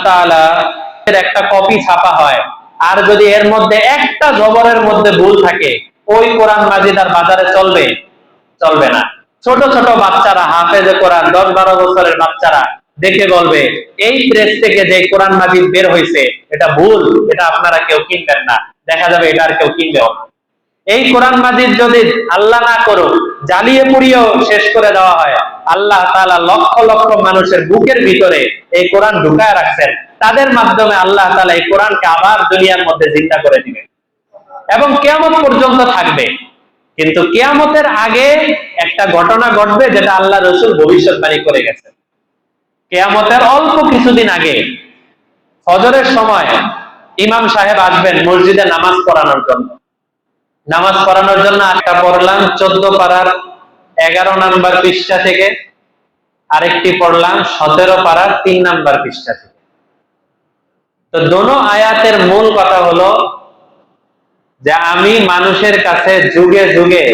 তাআলা এর একটা কপি ছাপা হয়, আর যদি এর মধ্যে একটা জবরের মধ্যে ভুল থাকে, ওই কোরআন মাজিদ আর বাজারে চলবে? চলবে না। ছোট ছোট বাচ্চারা, হাফেজে কোরআন 10-12 বছরের বাচ্চারা দেখে বলবে, এই প্রেস থেকে যে কোরআন মাজিদ বের হয়েছে এটা ভুল, এটা আপনারা কেউ কিনবেন না। দেখা যাবে এটা আর কেউ কিনবেও না। এই কোরআন মাজিদ যদি আল্লাহ না করুক জ্বালিয়ে পুড়িয়েও শেষ করে দেওয়া হয়, আল্লাহ তাআলা লক্ষ লক্ষ মানুষের বুকের ভিতরে এই কোরআন ঢুকায় রাখছেন, তাদের মাধ্যমে আল্লাহ তাআলা এই কোরআনকে আবার দুনিয়ার মধ্যে জিন্দা করে দিবেন এবং কিয়ামত পর্যন্ত থাকবে। কিন্তু কিয়ামতের আগে একটা ঘটনা ঘটবে, যেটা আল্লাহ রাসূল ভবিষ্যৎবাণী করে গেছেন। কিয়ামতের অল্প কিছুদিন আগে ফজরের সময় ইমাম সাহেব আসবেন মসজিদে নামাজ পড়ানোর জন্য। নামাজ পড়ানোর জন্য একটা পড়লাম 14 পারার 11 নম্বর পৃষ্ঠা থেকে, আরেকটি পড়লাম 17 পারার 3 নম্বর পৃষ্ঠা থেকে। তো দোনো আয়াতের মূল কথা হলো যে আমি মানুষের কাছে যুগে যুগে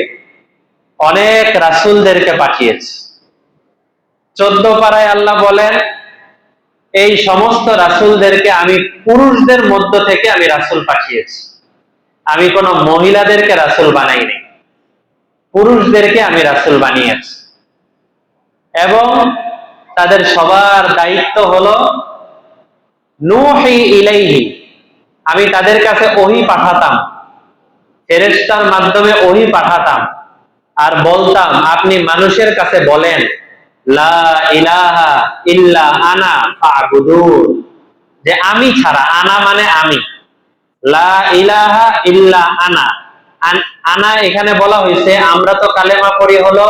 অনেক রাসূলদেরকে পাঠিয়েছি। 14 পারায় আল্লাহ বলেন, এই সমস্ত রাসূলদেরকে আমি পুরুষদের মধ্য থেকে আমি রাসূল পাঠিয়েছি, আমি কোন মহিলাদেরকে রাসূল বানাইনি, পুরুষদেরকে আমি রাসূল বানিয়েছি। এবং তাদের সবার দায়িত্ব হলো নূহি ইলাইহি, আমি তাদের কাছে ওহী পাঠাতাম, ফেরেশতার মাধ্যমে ওহী পাঠাতাম, আর বলতাম আপনি মানুষের কাছে বলেন লা ইলাহা ইল্লা আনা ফা'বুদুন, যে আমি ছাড়া, আনা মানে আমি, লা ইলাহা ইল্লা আনা। আনা এখানে বলা হয়েছে, আমরা তো কালেমা পড়ি হলো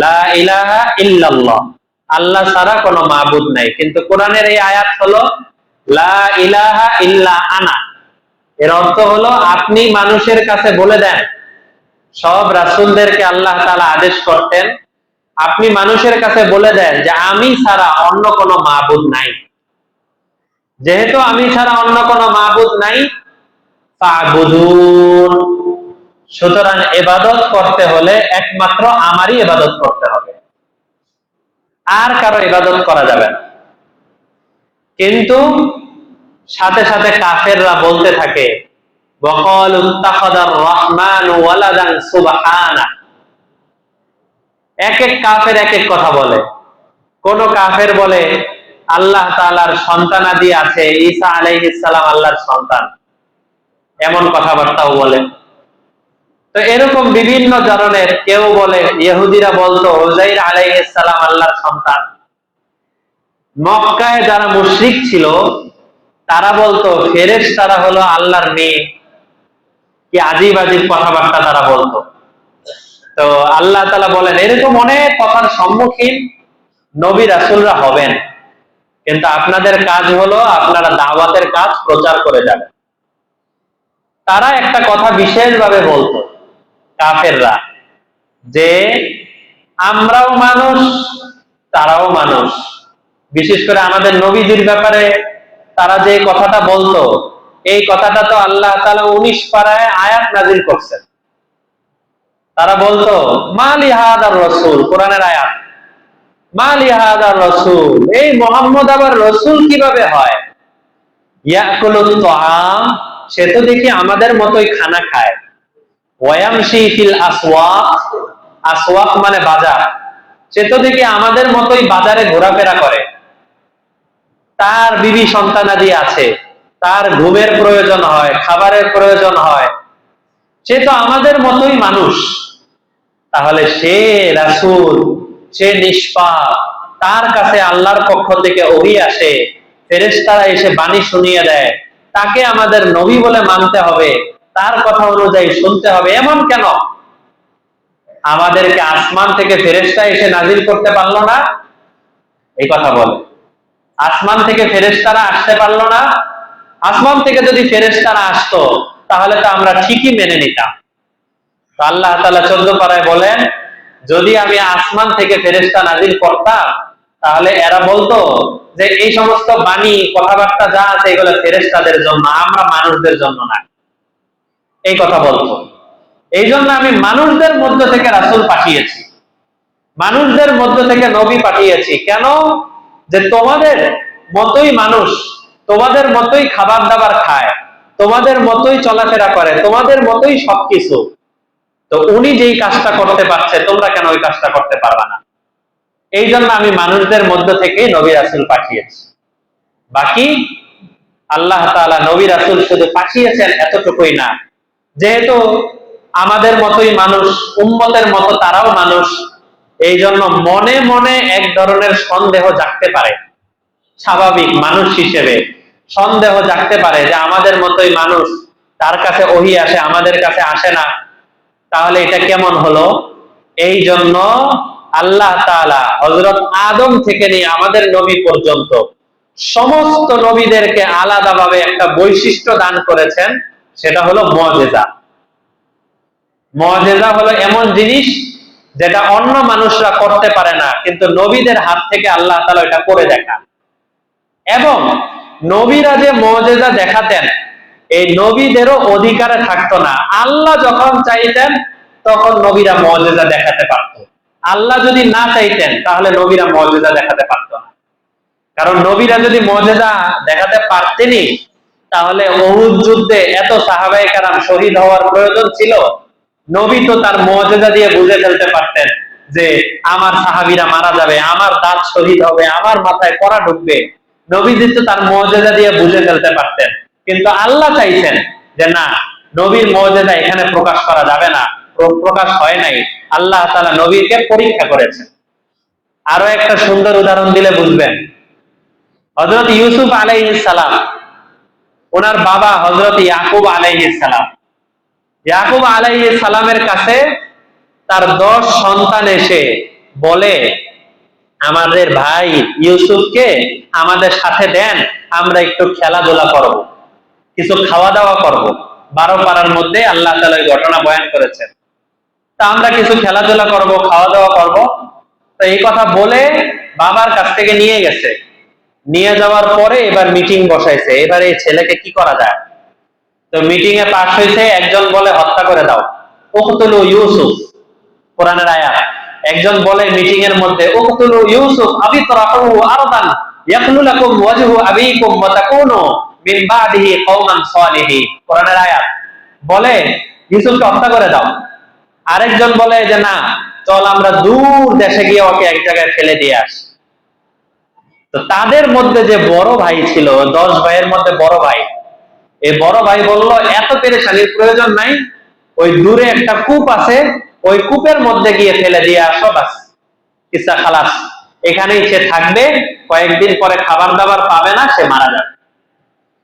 লা ইলাহা ইল্লাল্লাহ, আল্লাহ ছাড়া কোনো মাবুদ নাই, কিন্তু কোরআনের এই আয়াত হলো লা ইলাহা ইল্লা আনা। এর অর্থ হলো আপনি মানুষের কাছে বলে দেন, সব রাসূলদেরকে আল্লাহ তাআলা আদেশ করতেন, আপনি মানুষের কাছে বলে দেন যে আমি ছাড়া অন্য কোনো মাবুদ নাই। যেহেতু আমি ছাড়া অন্য কোনো মাবুদ নাই, ফা'বুদুন, সুতরাং ইবাদত করতে হলে একমাত্র আমারই ইবাদত করতে হবে, আর কারো ইবাদত করা যাবে না। কিন্তু সাথে সাথে কাফেররা বলতে থাকে ওয়াকালু ইত্তাখাদার রাহমানু ওয়ালাদান সুবহানাহু। এক এক কাফের এক এক কথা বলে। কোন কাফের বলে আল্লাহ তাআলার সন্তানাদি আছে, ঈসা আলাইহিস সালাম আল্লাহর সন্তান, এমন কথাবার্তাও বলে। তো এরকম বিভিন্ন ধরনের, কেউ বলে, ইহুদিরা বলতো উযাইর আলাইহিস সালাম আল্লাহর সন্তান। মক্কায় যারা মুশরিক ছিল তারা বলতো ফেরেশতারা হলো আল্লাহর মেয়ে। কি আজীব আজীব কথাবার্তা তারা বলতো। তো আল্লাহ তাআলা বলেন এরকম অনেক কথার সম্মুখীন নবী রাসূলরা হবেন, কিন্তু আপনাদের কাজ হলো আপনারা দাওয়াতের কাজ প্রচার করে যাবেন। তারা একটা কথা বিশেষভাবে বলতো কাফেররা, যে আমরাও মানুষ তারাও মানুষ। বিশেষ করে আমাদের নবীজির ব্যাপারে তারা যে কথাটা বলতো, এই কথাটা তো আল্লাহ তাআলা 19 পারায় আয়াত নাযিল করছেন। তারা বলতো মালি হাদার রাসূল, কোরআনের আয়াত, মালি হাদার রাসূল, এই মুহাম্মদ আবার রাসূল কিভাবে হয়? ইয়াকুলুত তাআম, সে তো দেখি আমাদের মতোই খানা খায়। ওয়ায়ামশি ফিল আসওয়াক, আসওয়াক মানে বাজার, সে তো দেখি আমাদের মতোই বাজারে ঘোরাফেরা করে। তার বিবি সন্তানাদি আছে, তার ঘুমের প্রয়োজন হয়, খাবারের প্রয়োজন হয়, সে তো আমাদের মতোই মানুষ। তাহলে সে রাসূল, সে নিষ্পাপ, তার কাছে আল্লাহর পক্ষ থেকে ওহী আসে, ফেরেশতারা এসে বাণী শুনিয়ে দেয়, তাকে আমাদের নবী বলে মানতে হবে, তার কথা অনুযায়ী শুনতে হবে। এমন কেন? আমাদেরকে আসমান থেকে ফেরেশতা এসে নাজিল করতে পারলো না? এই কথা বলে। আসমান থেকে ফেরেশতারা আসতে পারলো না? আসমান থেকে যদি ফেরেশতারা আসতো তাহলে তো আমরা ঠিকই মেনে নিতাম। তো আল্লাহ তাআলা 14 পারায় বলেন, যদি আমি আসমান থেকে ফেরেশতা নাজিল করতাম তাহলে এরা বলতো যে এই সমস্ত বাণী কথাবার্তা যা আছে এগুলো ফেরেশতাদের জন্য, আমরা মানুষদের জন্য না, এই কথা বলতো। এই জন্য আমি মানুষদের মধ্য থেকে রাসূল পাঠিয়েছি, মানুষদের মধ্য থেকে নবী পাঠিয়েছি। কেন? যে তোমাদের মতোই মানুষ, তোমাদের মতোই খাবার দাবার খায়, তোমাদের মতোই চলাফেরা করে, তোমাদের মতোই সবকিছু, তো উনি যেই কাজটা করতে পারছে তোমরা কেন ওই কাজটা করতে পারবা না? এই জন্য আমি মানুষদের মধ্য থেকে নবী রাসূল পাঠিয়েছি। বাকি আল্লাহ তাআলা নবী রাসূল শুধু পাঠিয়েছেন এতটুকুই না, যেহেতু আমাদের মতোই মানুষ, উম্মতের মতো তারাও মানুষ, এই জন্য মনে মনে এক ধরনের সন্দেহ জাগতে পারে। স্বাভাবিক মানুষ হিসেবে সন্দেহ জাগতে পারে যে আমাদের মতোই মানুষ, তার কাছে ওহী আসে, আমাদের কাছে আসে না, তাহলে এটা কেমন হলো? এই জন্য আল্লাহ তাআলা হযরত আদম থেকে নিয়ে আমাদের নবী পর্যন্ত সমস্ত নবীদেরকে আলাদাভাবে একটা বৈশিষ্ট্য দান করেছেন, সেটা হলো মুজিজা। মুজিজা হলো এমন জিনিস যেটা অন্য মানুষরা করতে পারে না, কিন্তু নবীদের হাত থেকে আল্লাহ তাআলা এটা করে দেখান। এবং নবীরা যে মুজিজা দেখাতেন, এই নবীদেরও অধিকারে থাকতো না। আল্লাহ যখন চাইতেন তখন নবীরা মুজিজা দেখাতে পারত, আল্লাহ যদি না চাইতেন তাহলে নবীরা মুজিজা দেখাতে পারত না। কারণ নবীরা যদি মুজিজা দেখাতে পারতেনই, তাহলে উহুদ যুদ্ধে এত সাহাবায়ে কেরাম শহীদ হওয়ার প্রয়োজন ছিল? নবী তো তার মুজিজা দিয়ে বুঝে ফেলতে পারতেন যে আমার সাহাবীরা মারা যাবে, আমার দাঁত শহীদ হবে, আমার মাথায় কড়া ঢুকবে। নবীজি তো তার মুজিজা দিয়ে বুঝে ফেলতে পারতেন, কিন্তু আল্লাহ চাইছেন যে না, নবীর মুজিজা এখানে প্রকাশ করা যাবে না, প্রকাশ হয় নাই। আল্লাহ তাআলা নবীকে পরীক্ষা করেছেন। আরো একটা সুন্দর উদাহরণ দিলে বুঝবেন। হযরত ইউসুফ আলাইহিস সালাম, ওনার বাবা হযরত ইয়াকুব আলাইহিস সালাম, ইয়াকুব আলাইহিস সালামের কাছে তার 10 সন্তান এসে বলে, আমাদের ভাই ইউসুফকে আমাদের সাথে দেন, আমরা একটু খেলাধুলা করব, কিছু খাওয়া দাওয়া করব। 12 পারার মধ্যে আল্লাহ তাআলা এই ঘটনা বয়ান করেছেন। তা আমরা কিছু খেলাধুলা করব, খাওয়া দাওয়া করব। তো এই কথা বলে বাবার কাছ থেকে নিয়ে গেছে। নিয়ে যাওয়ার পরে এবার মিটিং বসাইছে, এবার এই ছেলেকে কি করা যায়। তো মিটিং এ পাস হয়েছে, একজন বলে হত্যা করে দাও, উকতুলু ইউসুফ, কোরআনের আয়াত। একজন বলে মিটিং এর মধ্যে, উকতুলু ইউসুফ আবিতরাহু আরদান ইয়াকলু লাকুম ওয়াজহু আবিকুম ওয়া তাকুনু মিন বাদিহি কওমান সালিহিন, কোরআনের আয়াত। বলে ইউসুফকে হত্যা করে দাও। আরেকজন বলে যে না, চল আমরা দূর দেশে গিয়ে ওকে এক জায়গায় ফেলে দিয়ে আসি। তো তাদের মধ্যে যে বড় ভাই ছিল, 10 ভাইয়ের মধ্যে বড় ভাই, এই বড় ভাই বলল এত পেরেশানির প্রয়োজন নাই, ওই দূরে একটা কূপ আছে, ওই কূপের মধ্যে গিয়ে ফেলে দিয়ে আসো, বাস কিসা খালাস, এখানেই সে থাকবে, কয়েকদিন পরে খাবার দাবার পাবে না, সে মারা যাবে।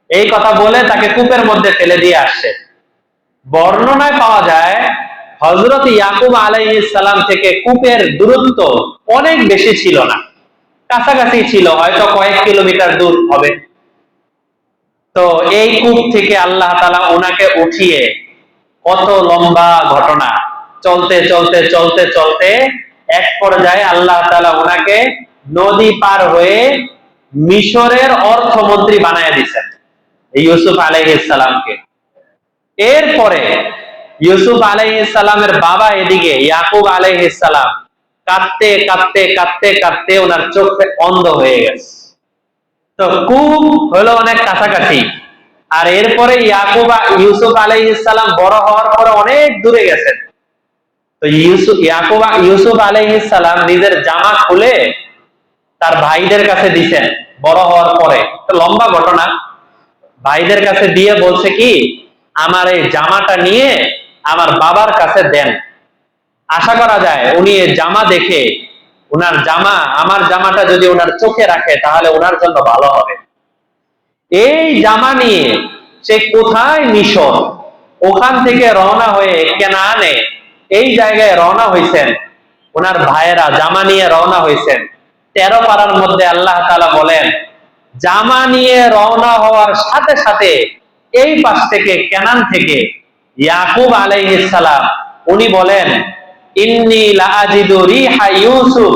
এই কথা বলে তাকে কূপের মধ্যে ফেলে দিয়ে আসছে। বর্ণনায় পাওয়া যায় হযরত ইয়াকুব আলাইহিস সালাম থেকে কূপের দূরত্ব অনেক বেশি ছিল না, কাছাকাছি ছিল, হয়তো কয়েক কিলোমিটার দূর হবে। তো এই কূপ থেকে আল্লাহ তাআলা ওনাকে উঠিয়ে, কত লম্বা ঘটনা, চলতে চলতে চলতে চলতে এক পর্যায়ে আল্লাহ তাআলা ওনাকে নদী পার হয়ে মিশরের অর্থমন্ত্রী বানায় দিয়েছেন, ইউসুফ আলাইহিস সালামকে। এরপরে ইউসুফ আলাইহিস সালামের বাবা এদিকে ইয়াকুব আলাইহিস সালাম কাঁদতে কাঁদতে কাঁদতে কাঁদতে ওনার চোখ অন্ধ হয়ে গেছে। তো কূপ হলো অনেক কাছাকাছি, আর এরপরে ইউসুফ আলাইহিস সালাম বড় হওয়ার পরে অনেক দূরে গেছেন। তো ইউসুফ আলাইহিস সালাম নিজের জামা খুলে তার ভাইদের কাছে দিছেন বড় হওয়ার পরে। তো লম্বা ঘটনা। ভাইদের কাছে দিয়ে বলছে কি, আমার এই জামাটা নিয়ে আমার বাবার কাছে দেন। আশা করা যায় উনি এই জামা দেখে, উনার জামা, আমার জামাটা যদি ওনার চোখে রাখে তাহলে ওনার জন্য ভালো হবে। এই জামা নিয়ে সে কোথায়, মিশর, ওখান থেকে রওনা হয়ে কেনানে এই জায়গায় রওনা হয়েছেন। ওনার ভাইয়েরা জামা নিয়ে রওনা হয়েছেন। 13 পারার মধ্যে আল্লাহ তাআলা বলেন, জামা নিয়ে রওনা হওয়ার সাথে সাথে এই পাশ থেকে, কেনান থেকে ইয়াকুব আলাইহিস সালাম উনি বলেন, ইন্নী লা আজিদু রিহা ইউসুফ,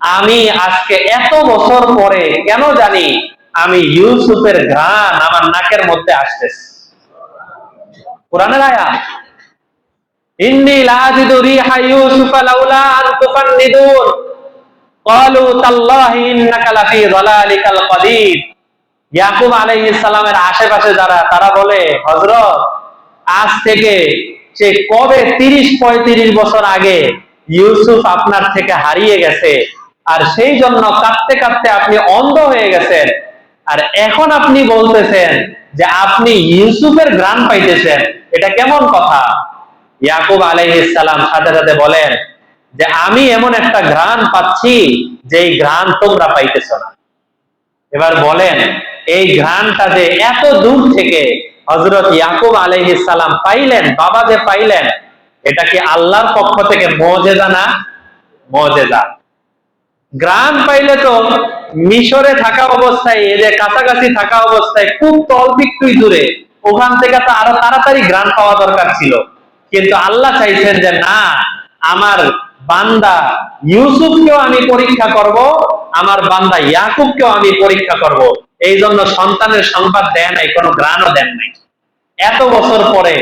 আমি আজকে এত বছর পরে কেন জানি আমি ইউসুফের ঘ্রাণ আমার নাকের মধ্যে আসতেছে। কোরআনের আয়াত, ইন্নী লা আজিদু রিহা ইউসুফ লাউলা আন তুফান্নিদুন ক্বালু তাল্লাহি ইন্নাকা লাফি যালালিকাল কাদির। ইয়াকুব আলাইহিস সালামের আশেপাশে যারা, তারা বলে হযরত আজ থেকে সে কবে 30-35 বছর আগে ইউসুফ আপনার থেকে হারিয়ে গেছে, আর সেই জন্য কাঁদতে কাঁদতে আপনি অন্ধ হয়ে গেছেন, আর এখন আপনি বলতেছেন যে আপনি ইউসুফের ঘ্রাণ পাইতেছেন, এটা কেমন কথা? ইয়াকুব আলাইহিস সালাম সাথে সাথে বলেন যে আমি এমন একটা ঘ্রাণ পাচ্ছি যেই ঘ্রাণ তোমরা পাইতেছ না। এবার বলেন এই ঘ্রাণটা যে এত দূর থেকে হযরত ইয়াকুব আলাইহিস সালাম পাইলেন, বাবা যে পাইলেন, এটা কি আল্লাহর পক্ষ থেকে মুজিজা না? মুজিজা। ঘ্রাণ পাইলে তো মিশরে থাকা অবস্থায়, এদের কাছাকাছি থাকা অবস্থায়, খুব তলবিট্টুই দূরে, ওখান থেকে তো আরো তাড়াতাড়ি ঘ্রাণ পাওয়া দরকার ছিল, কিন্তু আল্লাহ চাইছেন যে না, আমার বান্দা ইউসুফকেও আমি পরীক্ষা করব, আমার বান্দা ইয়াকুবকেও আমি পরীক্ষা করব। এই জন্য সন্তানের সংবাদ দেন নাই, কোনো ঘ্রাণও দেন নাই। এত বছর পরে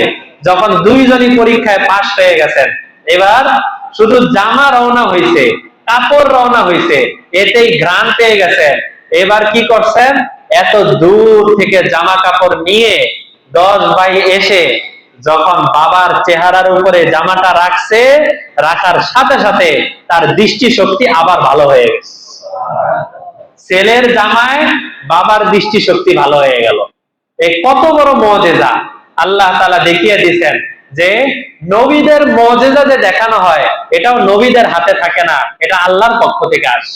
যখন দুইজনই পরীক্ষায় পাশ হয়ে গেছেন, এবার শুধু জামা রওনা হয়েছে, কাপড় রওনা হয়েছে, এতেই ঘ্রাণ পেয়ে গেছেন। এবার কি করছেন? এত দূর থেকে জামা কাপড় নিয়ে 10 ভাই এসে যখন বাবার চেহারার উপরে জামাটা রাখছে, রাখার সাথে সাথে তার দৃষ্টিশক্তি আবার ভালো হয়ে গেছে। ছেলের জামায় বাবার দৃষ্টিশক্তি ভালো হয়ে গেল। এই কত বড় মুজিজা আল্লাহ তাআলা দেখিয়ে দিয়েছেন যে নবীদের মুজিজা যে দেখানো হয়, এটাও নবীদের হাতে থাকে না, এটা আল্লাহর পক্ষ থেকে আসে।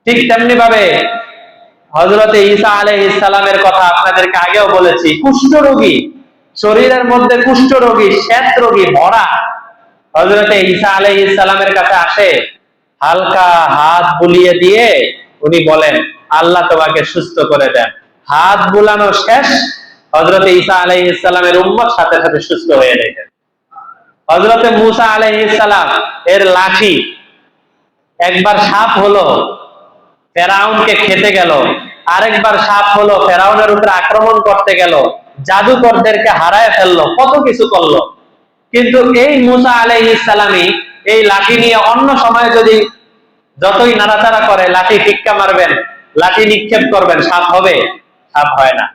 ঠিক তেমনি ভাবে হযরতে ঈসা আলাইহিস সালামের কথা আপনাদেরকে আগেও বলেছি, কুষ্ঠরোগী, শরীরের মধ্যে কুষ্ঠরোগী, শ্বেত রোগী ভরা হযরতে ঈসা আলাইহিস সালামের কাছে আসে, হালকা হাত বুলিয়ে দিয়ে উনি বলেন আল্লাহ তোমাকে সুস্থ করে দেন। হাত বুলানো শেষ, হযরতে ঈসা আলাইহিস সালামের উম্মত সাথে সাথে সুস্থ হয়ে গেলেন। হযরতে মূসা আলাইহিস সালাম এর লাঠি একবার সাপ হলো, ফেরাউনকে খেতে গেল, আরেকবার সাপ হলো, ফেরাউনের উপরে আক্রমণ করতে গেল, জাদুকরদেরকে হারায় ফেললো, কত কিছু করলো। কিন্তু এই মূসা আলাইহিস সালামই এই লাঠি নিয়ে অন্য সময় যদি যতই নাড়াচাড়া করে, লাঠি টিক্কা মারবেন, লাঠি নিক্ষেপ করবেন, সাপ হবে? সাপ হয় না।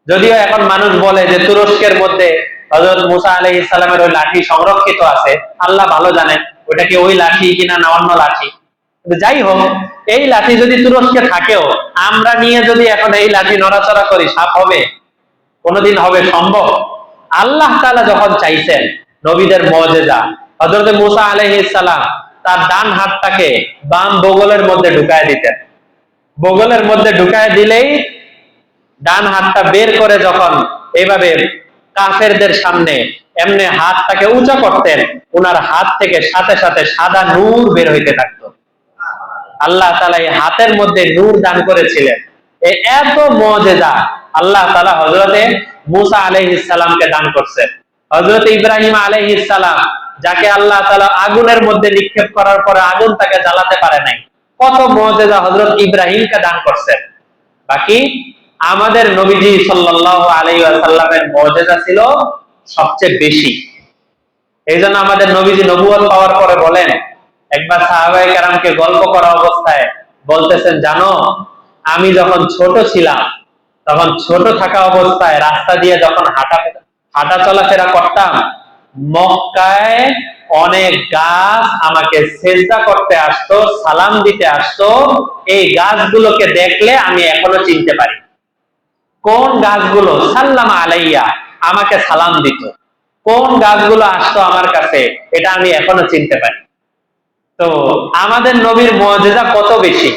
যদিও এখন মানুষ বলে যে তুরস্কের মধ্যে হযরত মূসা আলাইহিস সালামের ওই লাঠি সংরক্ষিত আছে, আল্লাহ ভালো জানেন ওটা কি ওই লাঠি কিনা না অন্য লাঠি। কিন্তু যাই হোক, এই লাঠি যদি তুরস্কে থাকেও, আমরা নিয়ে যদি এখন এই লাঠি নড়াচড়া করি, সাপ হবে? কোনদিন হবে সম্ভব? আল্লাহ তাআলা যখন চাইছেন নবীদের মুজিজা, হযরত মূসা আলাইহিস সালাম তার ডান হাতটাকে বাম বগলের মধ্যে ঢুকায় দিতেন, বগলের মধ্যে ঢুকায় দিলেই ডান হাতটা বের করে যখন এইভাবে কাফেরদের সামনে এমনি হাতটাকে উঁচা করতেন, ওনার হাত থেকে সাথে সাথে সাদা নূর বের হইতে থাকতো। আল্লাহ তাআলা এই হাতের মধ্যে নূর দান করেছিলেন। এই এত মুজিজা আল্লাহ তাআলা হযরতে মূসা আলাইহিস সালামকে দান করছেন। হযরত ইব্রাহিম আলাইহিস সালাম, যাকে আল্লাহ তাআলা আগুনের মধ্যে নিক্ষেপ করার পরে আগুন তাকে জ্বালাতে পারে নাই, কত মুজিজা হযরত ইব্রাহিমকে দান করছেন। বাকি আমাদের নবীজি সাল্লাল্লাহু আলাইহি ওয়াসাল্লামের মুজিজা ছিল সবচেয়ে বেশি। এইজন্য আমাদের নবীজি নবুয়ত পাওয়ার পরে বলেন, একবার সাহাবায়ে কেরামকে গল্প করা অবস্থায় বলতেছেন, জানো আমি যখন ছোট ছিলাম, তখন ছোট থাকা অবস্থায় রাস্তা দিয়ে যখন হাঁটা চলাফেরা করতাম, মক্কায় অনেক গাছ আমাকে সেজদা করতে আসতো, সালাম দিতে আসতো। এই গাছগুলোকে দেখলে আমি এখনো চিনতে পারি। কোন গাছগুলো? সাল্লাম আলাইয়া, আমাকে সালাম দিত। কোন গাছগুলো আসতো আমার কাছে, এটা আমি এখনো চিনতে পারি। তো আমাদের নবীর মুজিজা কত বেশি!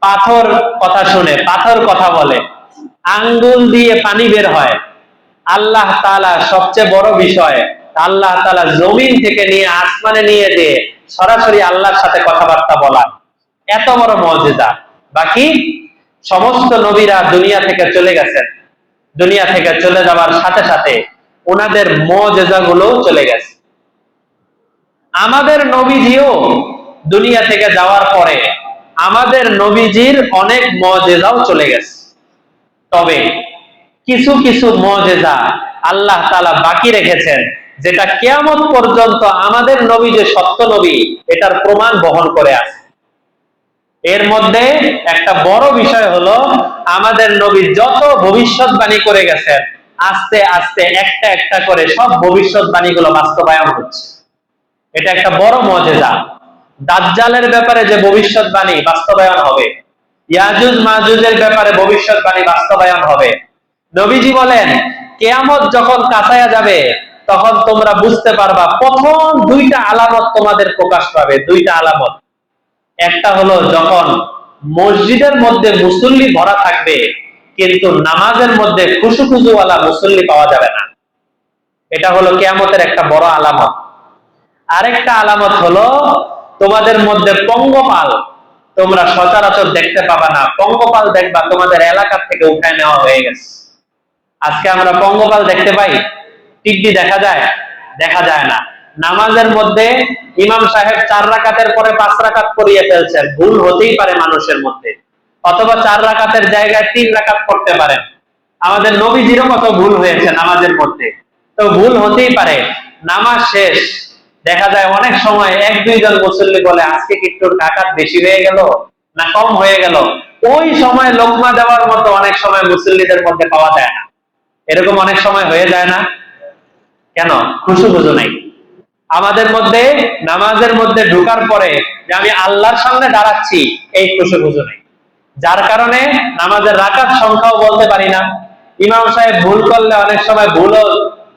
পাথর কথা শুনে, পাথর কথা বলে, আঙ্গুল দিয়ে পানি বের হয়। আল্লাহ তাআলা সবচেয়ে বড় বিষয়, আল্লাহ তাআলা জমিন থেকে নিয়ে আসমানে নিয়ে দিয়ে সরাসরি আল্লাহর সাথে কথাবার্তা বলা, এত বড় মুজিজা। বাকি সমস্ত নবীরা দুনিয়া থেকে চলে গেছেন, দুনিয়া থেকে চলে যাওয়ার সাথে সাথে ওনাদের মুজিজাগুলো চলে গেছে। আমাদের নবীজিও দুনিয়া থেকে যাওয়ার পরে আমাদের নবীজির অনেক মুজিজাও চলে গেছে। তবে কিছু কিছু মুজিজা আল্লাহ তাআলা বাকি রেখেছেন, যেটা কিয়ামত পর্যন্ত আমাদের নবী যে সত্য নবী, এটার প্রমাণ বহন করে আছে। এর মধ্যে একটা বড় বিষয় হলো আমাদের নবী যত ভবিষ্যৎবাণী করে গেছেন আস্তে আস্তে একটা একটা করে সব ভবিষ্যৎবাণীগুলো বাস্তবায়ন হচ্ছে। এটা একটা বড় মুজিজা। দাজ্জালের ব্যাপারে যে ভবিষ্যৎবাণী বাস্তবায়ন হবে, ইয়াজুজ মাজুজের ব্যাপারে ভবিষ্যৎবাণী বাস্তবায়ন হবে। নবীজি বলেন কিয়ামত যখন কাছায়া যাবে তখন তোমরা বুঝতে পারবা প্রথম দুইটা আলামত তোমাদের প্রকাশ পাবে। দুইটা আলামত, একটা হলো যখন মসজিদের মধ্যে মুসল্লি ভরা থাকবে কিন্তু নামাজের মধ্যে খুশুখুজুওয়ালা মুসল্লি পাওয়া যাবে না। এটা হলো কিয়ামতের একটা বড় আলামত। আরেকটা আলামত হলো তোমাদের মধ্যে পঙ্গপাল তোমরা সচরাচর দেখতে পাবা না। পঙ্গপাল দেখবা তোমাদের এলাকা থেকে উঠায় নেওয়া হয়ে গেছে। আজকে আমরা পঙ্গপাল দেখতে পাই? টিকটি দেখা যায়? দেখা যায় না। নামাজের মধ্যে ইমাম সাহেব 4 রাকাতের পরে 5 রাকাত পড়িয়ে ফেলছেন, ভুল হতেই পারে মানুষের মধ্যে, অথবা 4 রাকাতের জায়গায় 3 রাকাত পড়তে পারেন। আমাদের নবীজিরও কত ভুল হয়েছে নামাজের মধ্যে, তো ভুল হতেই পারে। নামাজ শেষ, দেখা যায় অনেক সময় 1-2 জন মুসল্লি বলে আজকে কি একটু রাকাত বেশি হয়ে গেল না কম হয়ে গেল। ওই সময় লোকমা দেওয়ার মতো অনেক সময় মুসল্লিদের মধ্যে পাওয়া যায় না। এরকম অনেক সময় হয়ে যায় না? কেন? খুশুখুজু নাই আমাদের মধ্যে। নামাজের মধ্যে ঢোকার পরে যে আমি আল্লাহর সামনে দাঁড়াচ্ছি, এই খুশুখুজু নেই, যার কারণে নামাজের রাকাত সংখ্যাও বলতে পারি না। ইমাম সাহেব ভুল করলে অনেক সময় ভুলও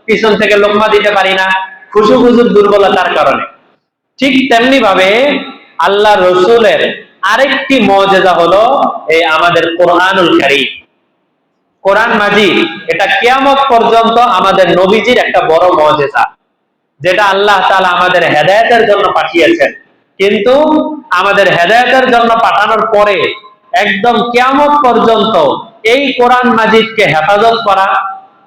পিছন থেকে লোকমা দিতে পারি না, খুশুখুজুর দুর্বলতার কারণে। ঠিক তেমনি ভাবে আল্লাহ রসুলের আরেকটি মুজিজা হলো এই আমাদের কোরআনুল কারীম। কোরআন মাজিদ এটা কিয়ামত পর্যন্ত আমাদের নবীজির একটা বড় মুজিজা, যেটা আল্লাহ তাআলা আমাদের হেদায়েতের জন্য পাঠিয়েছেন। কিন্তু আমাদের হেদায়েতের জন্য পাঠানোর পরে একদম কিয়ামত পর্যন্ত এই কোরআন মাজিদকে হেফাজত করা,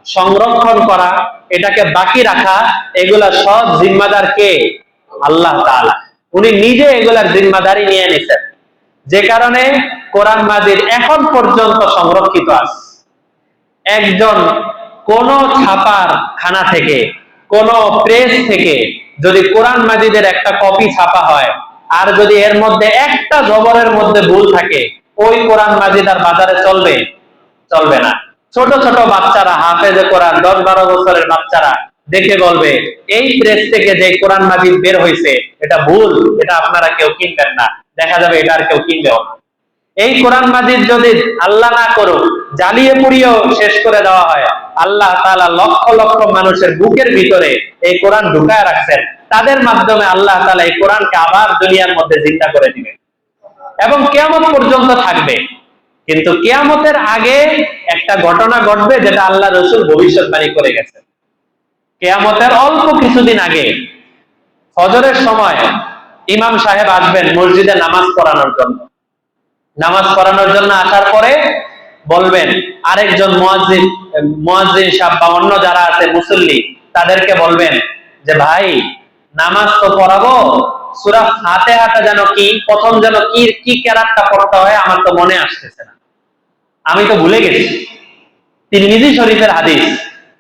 সংরক্ষণ করা, এটাকে বাকি রাখা, এগুলা সব জিম্মাদার কে? আল্লাহ তাআলা। উনি নিজে এগুলার জিম্মাদারি নিয়ে নিয়েছেন, যে কারণে কোরআন মাজিদ এখন পর্যন্ত সংরক্ষিত আছে। একজন কোন ছাপার খানা থেকে, কোন প্রেস থেকে যদি কোরআন মাজিদের একটা কপি ছাপা হয় আর যদি এর মধ্যে একটা জবরের মধ্যে ভুল থাকে, ওই কোরআন মাজিদ আর বাজারে চলবে? চলবে না। ছোট ছোট বাচ্চারা, হাফেজে কোরআন 10-12 বছরের বাচ্চারা দেখে বলবে এই প্রেস থেকে যে কোরআন মাজিদ বের হয়েছে এটা ভুল, এটা আপনারা কেউ কিনবেন না। দেখা যাবে এটা আর কেউ কিনবেও না। এই কোরআন মাজিদ যদি আল্লাহ না করুক জ্বালিয়ে পুড়িয়েও শেষ করে দেওয়া হয়, আল্লাহ তাআলা লক্ষ লক্ষ মানুষের বুকের ভিতরে এই কোরআন ঢুকায় রাখছেন, তাদের মাধ্যমে আল্লাহ তাআলা এই কোরআনকে আবার দুনিয়ার মধ্যে জিন্দা করে দিবেন এবং কিয়ামত পর্যন্ত থাকবে। কিন্তু কিয়ামতের আগে একটা ঘটনা ঘটবে যেটা আল্লাহ রসুল ভবিষ্যৎবাণী করে গেছেন। কিয়ামতের অল্প কিছুদিন আগে ফজরের সময় ইমাম সাহেব আসবেন মসজিদে নামাজ পড়ানোর জন্য। নামাজ পড়ানোর জন্য আসার পরে বলবেন আরেকজন মুয়াজ্জিন সাহেব বা অন্য যারা আছে মুসল্লি, তাদেরকে বলবেন যে ভাই নামাজ তো পড়াবো, সূরা ফাতিহাটা যেন কি প্রথম যেন কি কেরাতটা পড়তে হয় আমার তো মনে আসতেছে না, আমি তো ভুলে গেছি। তিরমিজি শরীফের হাদিস।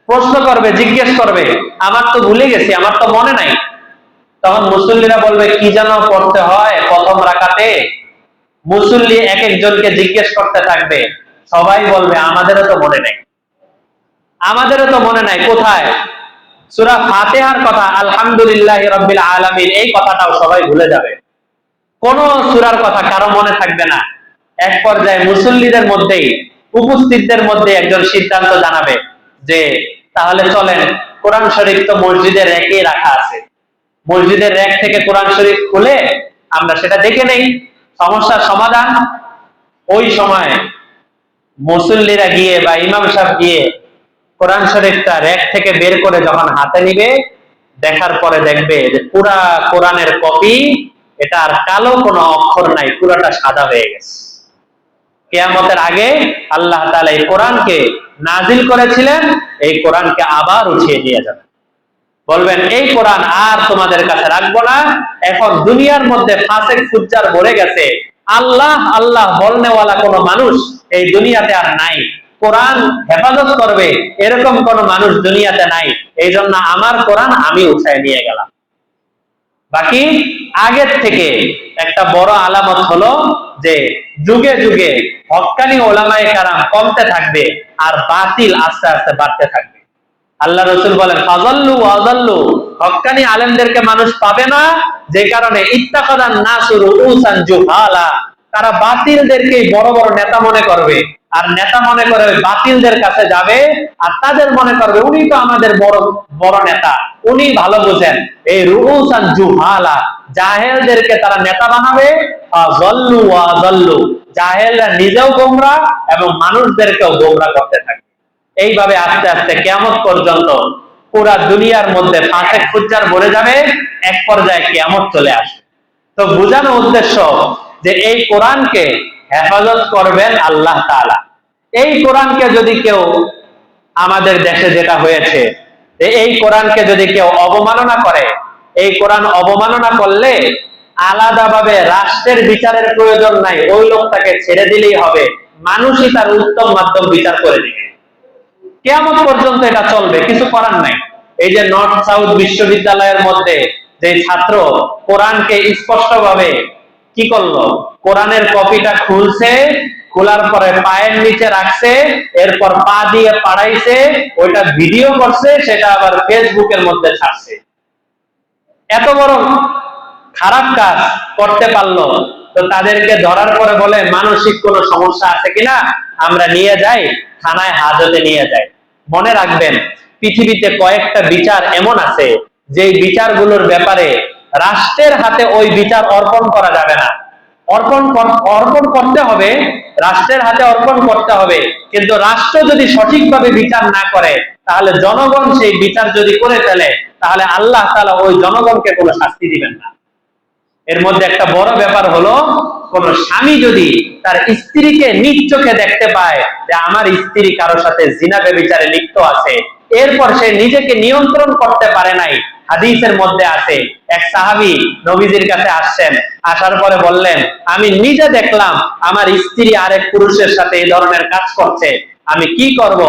প্রশ্ন করবে, জিজ্ঞেস করবে, আমার তো ভুলে গেছি, আমার তো মনে নাই। তখন মুসল্লিরা বলবে কি যেন পড়তে হয় প্রথম রাকাতে। মুসল্লি এক একজনকে জিজ্ঞেস করতে থাকবে, সবাই বলবে আমাদেরও তো মনে নাই, আমাদেরও তো মনে নাই। কোথায়? সূরা ফাতিহার কথা, আলহামদুলিল্লাহি রাব্বিল আলামিন, এই কথাটাও সবাই ভুলে যাবে। কোন সূরার কথা কারো মনে থাকবে না। এক পর্যায়ে মুসল্লিদের মধ্যেই, উপস্থিতদের মধ্যে একজন সিদ্ধান্ত জানাবে যে তাহলে চলেন, কোরআন শরীফ তো মসজিদের র্যাকে রাখা আছে, মসজিদের র্যাক থেকে কোরআন শরীফ খুলে আমরা সেটা দেখে নেই, সমস্যার সমাধান। ওই সময় মুসল্লিরা গিয়ে বা ইমাম সাহেব গিয়ে কোরআন শরীফটা র্যাক থেকে বের করে যখন হাতে নিবে, দেখার পরে দেখবে যে পুরা কোরআনের কপি, এটা আর কালো কোনো অক্ষর নাই, পুরোটা সাদা হয়ে গেছে। কিয়ামতের আগে আল্লাহ তাআলা এই কোরআনকে নাজিল করেছিলেন, এই কোরআনকে আবার উঠিয়ে নিয়ে যাবেন। বলবেন এই কোরআন আর তোমাদের কাছে রাখবো না, এখন দুনিয়ার মধ্যে ফাসিক ফুজ্জার ভরে গেছে, আল্লাহ আল্লাহ বলনেওয়ালা কোনো মানুষ এই দুনিয়াতে আর নাই, কোরআন হেফাজত করবে এরকম কোন মানুষ দুনিয়াতে নাই, এই জন্য আমার কোরআন আমি উঠায় নিয়ে গেলাম। বাকি আগের থেকে একটা বড় আলামত হলো যে যুগে যুগে হক্কানি ওলামায়ে কেরাম কমতে থাকবে আর বাতিল আস্তে আস্তে বাড়তে থাকবে। আল্লাহ রসুল বলেন ফাযাল্লু ওয়াযাল্লু, হক্কানি আলেমদেরকে মানুষ পাবে না, যে কারণে ইত্তাখাযান নাসু রুউসান জুহালা, তারা বাতিলদেরকেই বড় বড় নেতা মনে করবে, আর নেতা মনে করে বাতিলদের কাছে যাবে, আর তাদের মনে করবে উনি তো আমাদের বড় বড় নেতা, উনি ভালো বোঝেন। এই রুউসান জুহালা, জাহেলদেরকে তারা নেতা বানাবে। ফাযাল্লু ওয়াযাল্লু, জাহেলরা নিজেও গোমরাহ এবং মানুষদেরকেও গোমরাহ করতে থাকে। এইভাবে আস্তে আস্তে কিয়ামত পর্যন্ত পুরা দুনিয়ার মধ্যে ফাসেক ফুজ্জার ভরে যাবে, এক পর্যায়ে কিয়ামত চলে আসবে। তো বোঝানো উদ্দেশ্য যে এই কোরআনকে হেফাজত করবেন আল্লাহ তাআলা। এই কোরআনকে যদি কেউ, আমাদের দেশে যেটা হয়েছে, এই কোরআনকে যদি কেউ অবমাননা করে, এই কোরআন অবমাননা করলে আলাদাভাবে রাষ্ট্রের বিচারের প্রয়োজন নাই, ওই লোকটাকে ছেড়ে দিলেই হবে, মানুষই তার উত্তম মাধ্যম বিচার করে দিবে। কিয়ামত পর্যন্ত এটা চলবে, কিছু করার নাই। এই যে নর্থ সাউথ বিশ্ববিদ্যালয়ের মধ্যে যে ছাত্র কোরআনকে স্পষ্টভাবে কি করলো, কোরআনের কপিটা খুলছে, খোলার পরে পায়ের নিচে রাখছে, এরপর পা দিয়ে পাড়াইছে, ওইটা ভিডিও করছে, সেটা আবার ফেসবুকের মধ্যে ছাড়ছে। এত বড় খারাপ কাজ করতে পারলো, তো তাদেরকে ধরার পরে বলে মানসিক কোনো সমস্যা আছে কিনা আমরা নিয়ে যাই, থানায় হাজতে নিয়ে যাই। মনে রাখবেন, পৃথিবীতে কয়েকটা বিচার এমন আছে যে বিচারগুলোর ব্যাপারে রাষ্ট্রের হাতে ওই বিচার অর্পণ করা যাবে না। অর্পণ করতে হবে, রাষ্ট্রের হাতে অর্পণ করতে হবে, কিন্তু রাষ্ট্র যদি সঠিকভাবে বিচার না করে, তাহলে জনগণ সেই বিচার যদি করে ফেলে, তাহলে আল্লাহ তাআলা ওই জনগণকে কোনো শাস্তি দিবেন না। এর মধ্যে একটা বড় ব্যাপার হলো, কোন স্বামী যদি তার স্ত্রীকে নিজ চোখে দেখতে পায় যে আমার স্ত্রী কারো সাথে জিনা ব্যভিচারে লিপ্ত আছে, এরপর সে নিজেকে নিয়ন্ত্রণ করতে পারে নাই। হাদিসের মধ্যে আছে, এক সাহাবী নবীজির কাছে আসছেন, আসার পরে বললেন আমি নিজে দেখলাম আমার স্ত্রী আরেক পুরুষের সাথে এই ধরনের কাজ করছে, আমি কি করব?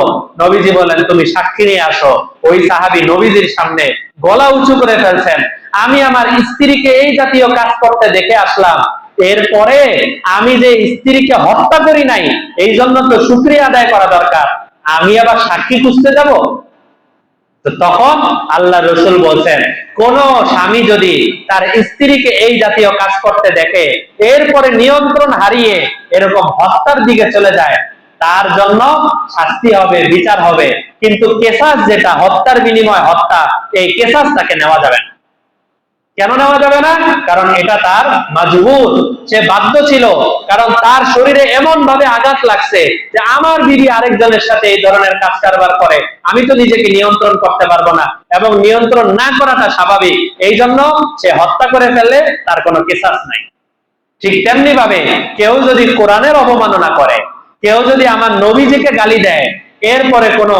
নবীজি বলেন তুমি সাক্ষী নিয়ে আসো। ওই সাহাবী নবীজির সামনে গলা উঁচু করে ফেলছেন, আমি আমার স্ত্রীকে এই জাতীয় কাজ করতে দেখে আসলাম, এরপরে আমি যে স্ত্রীকে হত্যা করি নাই, এই জন্য তো শুকরিয়া আদায় করা দরকার, আমি আবার সাক্ষী খুঁজতে যাব? তো তখন আল্লাহ রসুল বলছেন, কোন স্বামী যদি তার স্ত্রীকে এই জাতীয় কাজ করতে দেখে, এরপরে নিয়ন্ত্রণ হারিয়ে এরকম হত্যার দিকে চলে যায়, তার জন্য শাস্তি হবে, বিচার হবে। কিন্তু কেসাস যেটা হত্যার বিনিময় হত্যা, এই কেসাস তাকে নেওয়া যাবে না। কেন নেওয়া যাবে না? কারণ এটা তার মাজবুর, সে বাধ্য ছিল, কারণ তার শরীরে এমন ভাবে আঘাত লাগছে যে আমার বিবি আরেকজনের সাথে এই ধরনের কাজ কারবার করে, আমি তো নিজেকে নিয়ন্ত্রণ করতে পারবো না, এবং নিয়ন্ত্রণ না করাটা স্বাভাবিক, এই জন্য সে হত্যা করে ফেললে তার কোনো কেসাস নাই। ঠিক তেমনি ভাবে কেউ যদি কোরআনের অবমাননা করে, কেউ যদি আমার নবীজিকে গালি দেয়, এরপরে কোন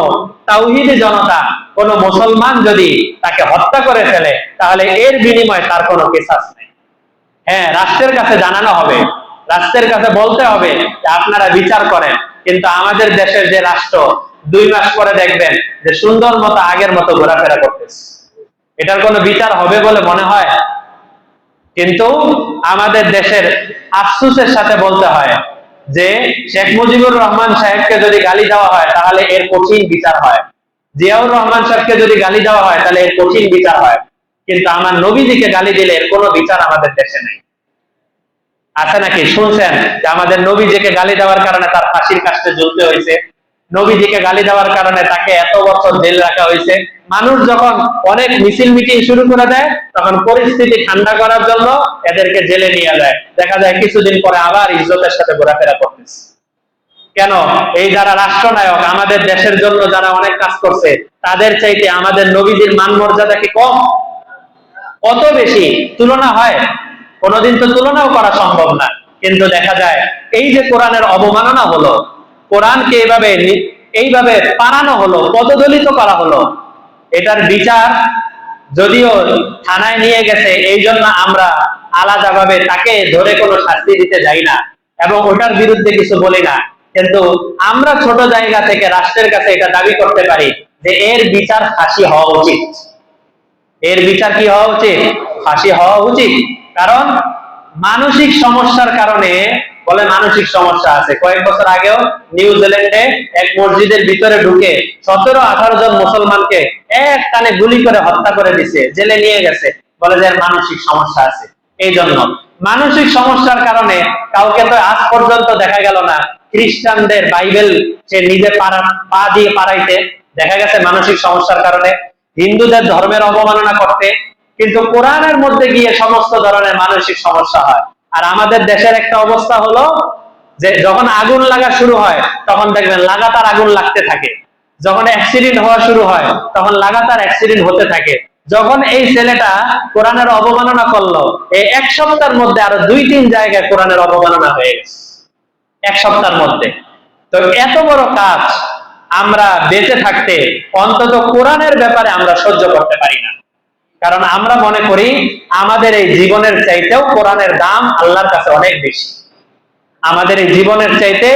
তাওহীদি জনতা, কোন মুসলমান যদি তাকে হত্যা করে ফেলে, তাহলে এর বিনিময়ে তার কোনো কেসাস নেই। হ্যাঁ, রাষ্ট্রের কাছে জানানো হবে, রাষ্ট্রের কাছে বলতে হবে যে আপনারা বিচার করেন, কিন্তু আমাদের দেশের যে রাষ্ট্র 2 মাস পরে দেখবেন যে সুন্দর মতো আগের মতো ঘোরাফেরা করতেছে, এটার কোনো বিচার হবে বলে মনে হয়? কিন্তু আমাদের দেশের আফসোসের সাথে বলতে হয় যে শেখ মুজিবুর রহমান সাহেবকে যদি গালি দেওয়া হয় তাহলে এর কঠিন বিচার হয়, জিয়াউর রহমান সাহেবকে যদি গালি দেওয়া হয় তাহলে এর কঠিন বিচার হয়, কিন্তু আমার নবীজিকে গালি দিলে এর কোনো বিচার আমাদের দেশে নেই। আছে নাকি? শুনছেন যে আমাদের নবীজিকে গালি দেওয়ার কারণে তার ফাঁসির কাস্টে ঝুলতে হয়েছে, নবীজিকে গালি দেওয়ার কারণে তাকে এত বছর জেল রাখা হয়েছে। মানুষ যখন অনেক মিছিল মিটিং শুরু করে দেয়, তখন পরিস্থিতি ঠান্ডা করার জন্য এদেরকে জেলে নিয়ে যায়, দেখা যায় কিছুদিন পরে আবার ইজ্জতের সাথে ঘোরাফেরা করতেছে। কেন? এই যারা রাষ্ট্রনায়ক, আমাদের দেশের জন্য যারা অনেক কাজ করছে, তাদের চাইতে আমাদের নবীজির মান মর্যাদা কি কম? কত বেশি! তুলনা হয়? কোনোদিন তো তুলনাও করা সম্ভব না। কিন্তু দেখা যায় এই যে কোরআনের অবমাননা হলো, কোরআনকে এইভাবে পারানো হলো, পদদলিত করা হলো, এটার বিচার যদিও থানায় নিয়ে গেছে, এই জন্য আমরা আলাদাভাবে তাকে ধরে কোনো শাস্তি দিতে যাই না এবং ওটার বিরুদ্ধে কিছু বলি না, কিন্তু আমরা ছোট জায়গা থেকে রাষ্ট্রের কাছে এটা দাবি করতে পারি যে এর বিচার ফাঁসি হওয়া উচিত। এর বিচার কি হওয়া উচিত? ফাঁসি হওয়া উচিত। কারণ মানসিক সমস্যার কারণে বলে মানসিক সমস্যা আছে। কয়েক বছর আগেও নিউজিল্যান্ডে এক মসজিদের ভিতরে ঢুকে 17-18 জন মুসলমানকে এক টানে গুলি করে হত্যা করে দিছে, জেলে নিয়ে গেছে, বলে যে মানসিক সমস্যা আছে। এই জন্য মানসিক সমস্যার কারণে কাউকে তো আজ পর্যন্ত দেখা গেল না খ্রিস্টানদের বাইবেল সে নিজে পা দিয়ে পাড়াইতে, দেখা গেছে মানসিক সমস্যার কারণে। হিন্দুদের ধর্মের অবমাননা করতে, কিন্তু কোরআনের মধ্যে গিয়ে সমস্ত ধরনের মানসিক সমস্যা হয়। আর আমাদের দেশের একটা অবস্থা হলো যে যখন আগুন লাগা শুরু হয় তখন দেখবেন লাগাতার আগুন লাগতে থাকে, যখন অ্যাক্সিডেন্ট হওয়া শুরু হয় তখন লাগাতার অ্যাক্সিডেন্ট হতে থাকে। যখন এই ছেলেটা কোরআনের অবমাননা করলো, এই এক সপ্তাহের মধ্যে আরো 2-3 জায়গায় কোরআনের অবমাননা হয়ে গেছে এক সপ্তাহের মধ্যে। তো এত বড় কাজ আমরা বেঁচে থাকতে অন্তত কোরআনের ব্যাপারে আমরা সহ্য করতে পারি না, কারণ আমরা মনে করি আমাদের এই জীবনের চাইতেও কোরআনের দাম আল্লাহর কাছে অনেক বেশি। আমাদের এই জীবনের চাইতে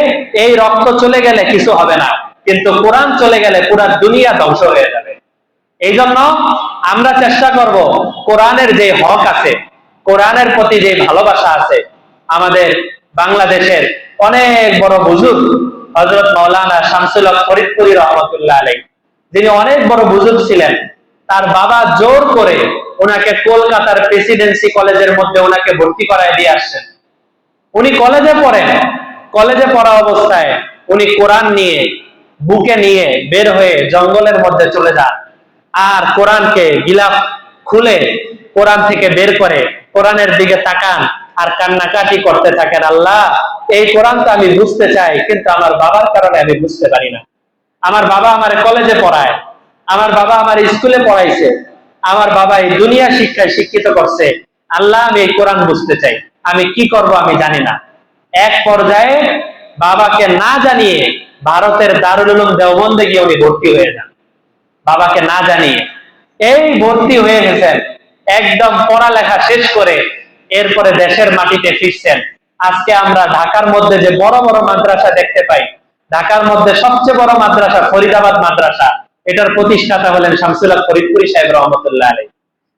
এই রক্ত চলে গেলে কিছু হবে না, কিন্তু কোরআন চলে গেলে পুরো দুনিয়া ধ্বংস হয়ে যাবে। এই জন্য আমরা চেষ্টা করব কোরআনের যে হক আছে, কোরআনের প্রতি যে ভালোবাসা আছে। আমাদের বাংলাদেশের অনেক বড় বুজুর্গ হযরত মাওলানা শামসুল হক ফরিদপুরি রহমাতুল্লাহ আলাইহি, যিনি অনেক বড় বুজুর্গ ছিলেন, তার বাবা জোর করে ওনাকে কলকাতার প্রেসিডেন্সি কলেজের মধ্যে ওনাকে ভর্তি করায় দিয়ে আসছেন। উনি কলেজে পড়েন, কলেজে পড়া অবস্থায় উনি কোরআন নিয়ে বুকে নিয়ে বের হয়ে জঙ্গলের মধ্যে চলে যান, আর কোরআনকে গিলাফ খুলে কোরআন থেকে বের করে কোরআনের দিকে তাকান আর কান্নাকাটি করতে থাকেন, আল্লাহ এই কোরআন তো আমি বুঝতে চাই, কিন্তু আমার বাবার কারণে আমি বুঝতে পারি না। আমার বাবা আমার কলেজে পড়ায়, আমার বাবা আমার স্কুলে পড়াইছে, আমার বাবা এই দুনিয়া শিক্ষায় শিক্ষিত করছে, আল্লাহ আমি এই কোরআন বুঝতে চাই, আমি কি করব আমি জানি না। এক পর্যায়ে বাবাকে না জানিয়ে ভারতের দারুল উলুম দেওবন্দে গিয়ে উনি ভর্তি হয়ে যান, বাবাকে না জানিয়ে এই ভর্তি হয়ে গেছেন। একদম পড়ালেখা শেষ করে এরপরে দেশের মাটিতে ফিরছেন। আজকে আমরা ঢাকার মধ্যে যে বড় বড় মাদ্রাসা দেখতে পাই, ঢাকার মধ্যে সবচেয়ে বড় মাদ্রাসা ফরিদাবাদ মাদ্রাসা, এটার প্রতিষ্ঠাতা হলেন শামসুল হক ফরিদপুরি সাহেব রহমতুল্লাহ আলাইহি।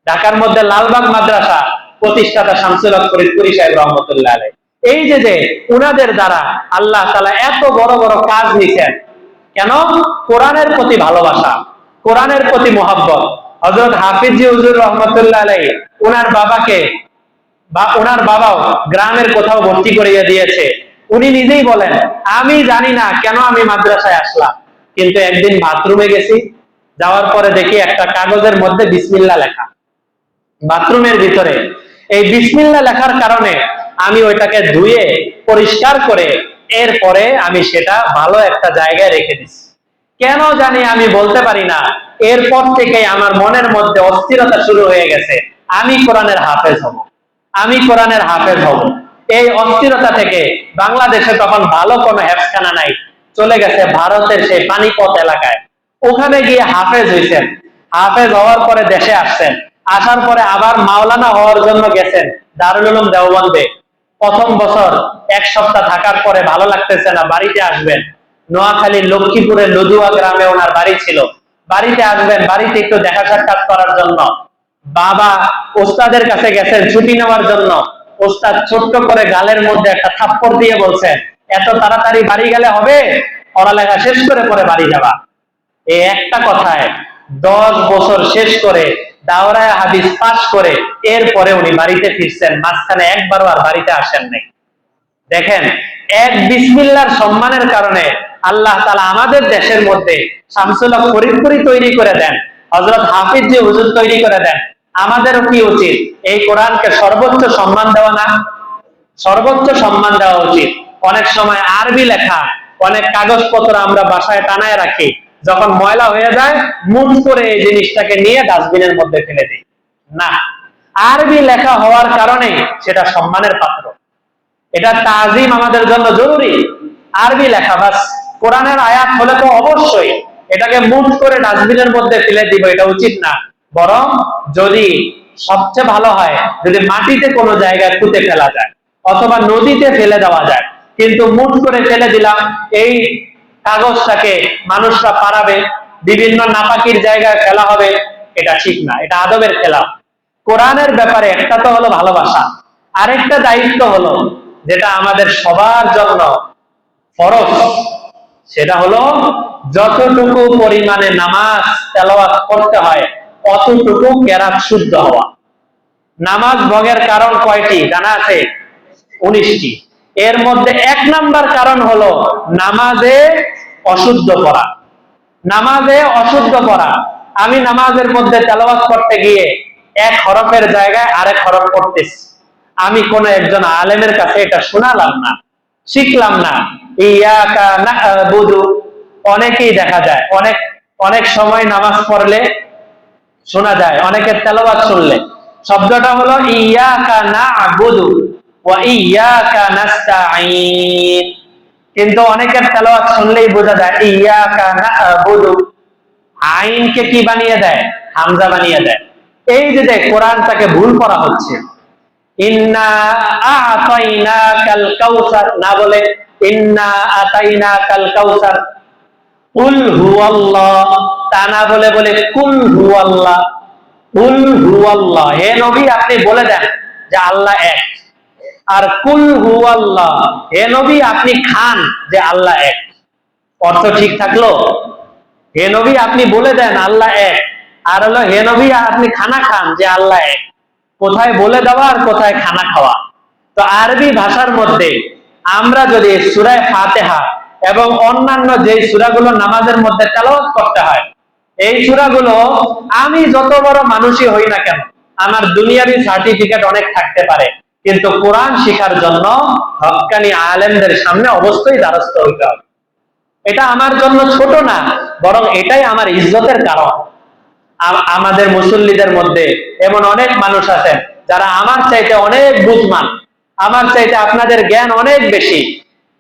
ঢাকার মধ্যে লালবাগ মাদ্রাসা প্রতিষ্ঠাতা শামসুল হক ফরিদপুরি সাহেব রহমতুল্লাহ আলাইহি। এই যে উনাদের দ্বারা আল্লাহ তাআলা এত বড় বড় কাজ নিছেন, কেন? কোরআনের প্রতি ভালোবাসা, কোরআনের প্রতি মোহাব্বত। হযরত হাফিজ জি হুজুর রহমতুল্লাহ আলাইহি ওনার বাবাকে বা ওনার বাবাও গ্রামের কোথাও ভর্তি করিয়ে দিয়েছে। উনি নিজেই বলেন, আমি জানি না কেন আমি মাদ্রাসায় আসলাম, কিন্তু একদিন বাথরুমে গেছি, যাওয়ার পরে দেখি একটা কাগজের মধ্যে বিসমিল্লাহ লেখা বাথরুমের ভিতরে। এই বিসমিল্লাহ লেখার কারণে আমি ওইটাকে ধুয়ে পরিষ্কার করে এরপরে আমি সেটা ভালো একটা জায়গায় রেখে দিছি। কেন জানি আমি বলতে পারি না, এরপর থেকে আমার মনের মধ্যে অস্থিরতা শুরু হয়ে গেছে, আমি কোরআনের হাফেজ হব, আমি কোরআনের হাফেজ হব। এই অস্থিরতা থেকে বাংলাদেশে তখন ভালো কোনো হেফখানা নাই, চলে গেছে ভারতের সেই পানিপথ এলাকায়, ওখানে গিয়ে হাফেজ হয়েছেন। হাফেজ হওয়ার পরে দেশে আসছেন, আসার পরে আবার মাওলানা হওয়ার জন্য গেছেন দারুল উলুম দেওবন্দে। প্রথম বছর এক সপ্তাহ থাকার পরে ভালো লাগতেছে না, বাড়িতে আসবেন। নোয়াখালীর লক্ষ্মীপুরের লদুয়া গ্রামে ওনার বাড়ি ছিল, বাড়িতে আসবেন, বাড়িতে একটু দেখা সাক্ষাৎ করার জন্য। বাবা ওস্তাদের কাছে গেছেন ছুটি নেওয়ার জন্য, ওস্তাদ ছোট্ট করে গালের মধ্যে একটা থাপ্পড় দিয়ে বলছেন, এত তাড়াতাড়ি বাড়ি গেলে হবে? পড়ালেখা শেষ করে পরে বাড়ি যাবা। এই একটা কথায় 10 বছর শেষ করে দাওরায়ে হাদিস পাস করে এরপরে উনি বাড়িতে ফিরছেন, মাঝখানে একবারও আর বাড়িতে আসেন নাই। দেখেন, এক বিসমিল্লাহর সম্মানের কারণে আল্লাহ তাআলা আমাদের দেশের মধ্যে শামসুল হক ফরিদপুরি তৈরি করে দেন, হযরত হাফিজ জি হুজুর তৈরি করে দেন। আমাদেরও কি উচিত? এই কোরআনকে সর্বোচ্চ সম্মান দেওয়া না? সর্বোচ্চ সম্মান দেওয়া উচিত। অনেক সময় আরবি লেখা অনেক কাগজপত্র আমরা বাসায় টানায় রাখি, যখন ময়লা হয়ে যায় মুখ করে এই জিনিসটাকে নিয়ে ডাস্টবিনের মধ্যে ফেলে দিই। না, আরবি লেখা হওয়ার কারণে সেটা সম্মানের পাত্র, এটা তাজিম আমাদের জন্য জরুরি। আরবি লেখা বাস, কোরআনের আয়াত হলে তো অবশ্যই এটাকে মুখ করে ডাস্টবিনের মধ্যে ফেলে দিব, এটা উচিত না। বরং যদি সবচেয়ে ভালো হয় যদি মাটিতে কোনো জায়গায় পুঁতে ফেলা যায় অথবা নদীতে ফেলে দেওয়া যায়, কিন্তু মুঠ করে ফেলে দিলাম, এই কাগজটাকে মানুষরা পারাবে, বিভিন্ন নাপাকির জায়গায় ফেলা হবে, এটা ঠিক না, এটা আদবের খেলাফ। কোরআনের ব্যাপারে একটা তো হলো ভালোবাসা, আরেকটা দায়িত্ব হলো যেটা আমাদের সবার জন্য ফরজ, সেটা হলো যতটুকু পরিমাণে নামাজ তেলাওয়াত করতে হয় অতটুকু কেরাত শুদ্ধ হওয়া। নামাজ ভঙ্গের কারণ কয়টি জানা আছে? 19টি। এর মধ্যে 1 নাম্বার কারণ হলো নামাজে অশুদ্ধ পড়া। নামাজে অশুদ্ধ পড়া। আমি নামাজের মধ্যে তেলাওয়াত করতে গিয়ে এক হরফের জায়গায় আরেক হরফ পড়তেছি। আমি কোন একজন আলেমের কাছে এটা শোনালাম না, শিখলাম না। ইয়াকা না'বুদু, অনেকেই দেখা যায় অনেক সময় নামাজ পড়লে শোনা যায়, অনেকের তেলাওয়াত শুনলে শব্দটা হলো ইয়াকা না'বুদু ওয়া ইয়াকা নাস্তাঈন, কিন্তু অনেকের তেলাওয়াত শুনলেই বোঝা যায় ইয়াকা না'বুদু, আইনকে কি বানিয়ে দেয়? হামজা বানিয়ে দেয়। এই যে কোরআনটাকে ভুল করা হচ্ছে। ইন্না আ'তাইনাকাল কাউসার না বলে ইন্না আতাইনাকাল কাউসার, কুল হুয়াল্লাহ তা না বলে বলে কুল হুয়াল্লাহ, কুল হুয়াল্লাহ। হে নবী আপনি বলে দেন যে আল্লাহ এক। আর কুল হুয়াল্লাহ, হে নবী আপনি খান যে আল্লাহ এক। অর্থ ঠিক থাকলো? হে নবী আপনি বলে দেন আল্লাহ এক, আর হলো হে নবী আপনি খানা খান যে আল্লাহ এক। কোথায় বলে দেওয়া আর কোথায় খানা খাওয়া? তো আরবি ভাষার মধ্যে আমরা যদি সূরা ফাতিহা এবং অন্যান্য যে সূরাগুলো নামাজের মধ্যে তেলাওয়াত করতে হয়, এই সূরাগুলো আমি যত বড় মানুষই হই না কেন, আমার দুনিয়াবি সার্টিফিকেট অনেক থাকতে পারে, কিন্তু কোরআন শেখার জন্য হক্কানি আলেমদের সামনে অবশ্যই দ্বারস্থ হইতে হবে। এটা আমার জন্য ছোট না, বরং এটাই আমার ইজ্জতের কারণ। আমাদের মুসল্লিদের মধ্যে এমন অনেক মানুষ আছেন যারা আমার চাইতে অনেক বুঝমান, আমার চাইতে আপনাদের জ্ঞান অনেক বেশি,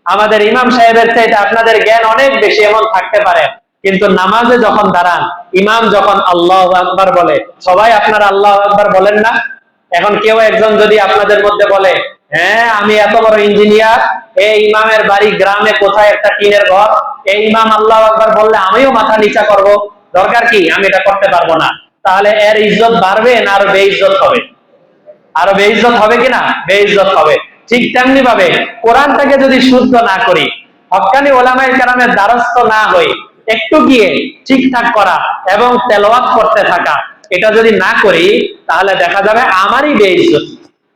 আমাদের ইমাম সাহেবের চাইতে আপনাদের জ্ঞান অনেক বেশি, এমন থাকতে পারে। কিন্তু নামাজে যখন দাঁড়ান, ইমাম যখন আল্লাহু আকবার বলে, সবাই আপনারা আল্লাহু আকবার বলেন না? এখন কেউ একজন যদি আপনাদের মধ্যে বলে, হ্যাঁ আমি এত বড় ইঞ্জিনিয়ার, এই ইমামের বাড়ি গ্রামে কোথায় একটা টিনের ঘর, এই ইমাম আল্লাহু আকবার বললে আমিও মাথা নিচা করব, দরকার কি, আমি এটা করতে পারবো না, তাহলে এর ইজ্জত বাড়বে না আরো বেইজ্জত হবে? আরো বেইজ্জত হবে কিনা? বেইজ্জত হবে। ঠিক তেমনি ভাবে কোরআনটাকে যদি শুদ্ধ না করি, হক্কানি ওলামায়ে কেরামের দ্বারস্থ না হই, একটু গিয়ে ঠিকঠাক করা এবং তেলাওয়াত করতে থাকা, এটা যদি না করি তাহলে দেখা যাবে আমারই বেইজ্জত,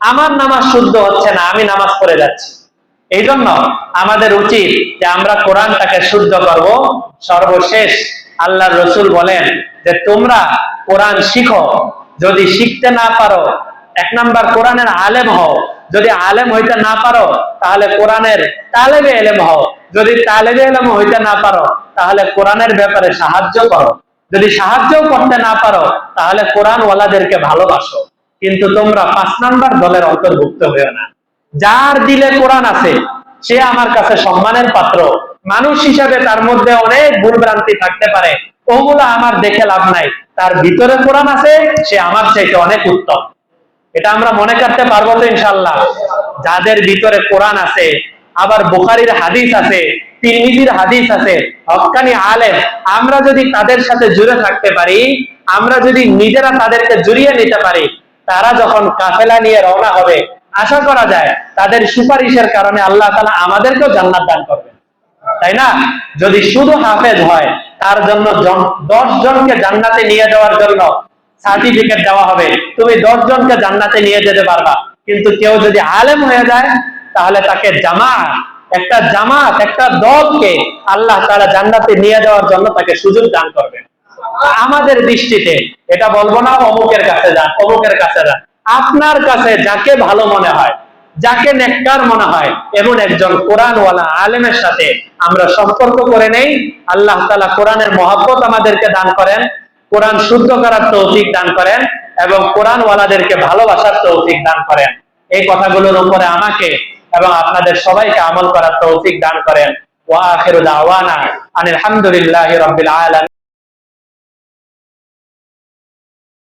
আমার নামাজ শুদ্ধ হচ্ছে না, আমি নামাজ পড়ে যাচ্ছি। এই জন্য আমাদের উচিত যে আমরা কোরআনটাকে শুদ্ধ করব। সর্বশেষ আল্লাহর রাসূল বলেন যে তোমরা কোরআন শিখো, যদি শিখতে না পারো 1 নাম্বার কোরআনের আলেম হও, যদি আলেম হইতে না পারো তাহলে কোরআনের তালেবে ইলম হও, যদি তালেবে ইলম হইতে না পারো তাহলে কোরআনের ব্যাপারে সাহায্য করো, যদি সাহায্য করতে না পারো তাহলে কোরআন ওয়ালাদেরকে ভালোবাসো। কিন্তু তোমরা 5 নাম্বার দলের অন্তর্ভুক্ত হইও না। যার দিলে কোরআন আছে সে আমার কাছে সম্মানের পাত্র। মানুষ হিসাবে তার মধ্যে অনেক ভুল ভ্রান্তি থাকতে পারে, ওগুলো আমার দেখে লাভ নাই। তার ভিতরে কোরআন আছে, সে আমার চাইতে অনেক উত্তম। এটা আমরা মনে করতে পারবো তো ইনশাআল্লাহ? যাদের ভিতরে কোরআন আছে, আবার বুখারীর হাদিস আছে, তিরমিজির হাদিস আছে, হক্কানি আলেম, আমরা যদি তাদের সাথে জুড়ে থাকতে পারি, আমরা যদি নিজেরা তাদেরকে জড়িয়ে নিতে পারি, তারা যখন কাফেলা নিয়ে রওনা হবে, আশা করা যায় তাদের সুপারিশের কারণে আল্লাহ তাআলা আমাদেরকেও জান্নাত দান করবেন, তাই না? যদি শুধু হাফেজ হয়, তার জন্য 10 জনকে জান্নাতে নিয়ে যাওয়ার জন্য সার্টিফিকেট দেওয়া হবে, তুমি 10 জনকে জান্নাতে নিয়ে যেতে পারবা। কিন্তু কেউ যদি আলেম হয়ে যায় তাহলে তাকে জামাত একটা দলকে আল্লাহ তাআলা জান্নাতে নিয়ে যাওয়ার জন্য তাকে সুযোগ দান করবেন। আমাদের দৃষ্টিতে এটা বলবো না অমুকের কাছে যান, অমুকের কাছে যান, আপনার কাছে যাকে ভালো মনে হয়, যাকে নেককার মনে হয়, এমন একজন কোরআনওয়ালা আলেমের সাথে আমরা সম্পর্ক করে নেই। আল্লাহ তাআলা কোরআনের মহব্বত আমাদেরকে দান করেন, কোরআন শুদ্ধ করার তৌফিক দান করেন এবং কোরআনওয়ালাদেরকে ভালোবাসার তৌফিক দান করেন। এই কথাগুলোর উপরে আমাকে এবং আপনাদের সবাইকে আমল করার তৌফিক দান করেন। ওয়া আখিরু দাওয়ানা আনিল হামদুলিল্লাহি রাব্বিল আলামিন।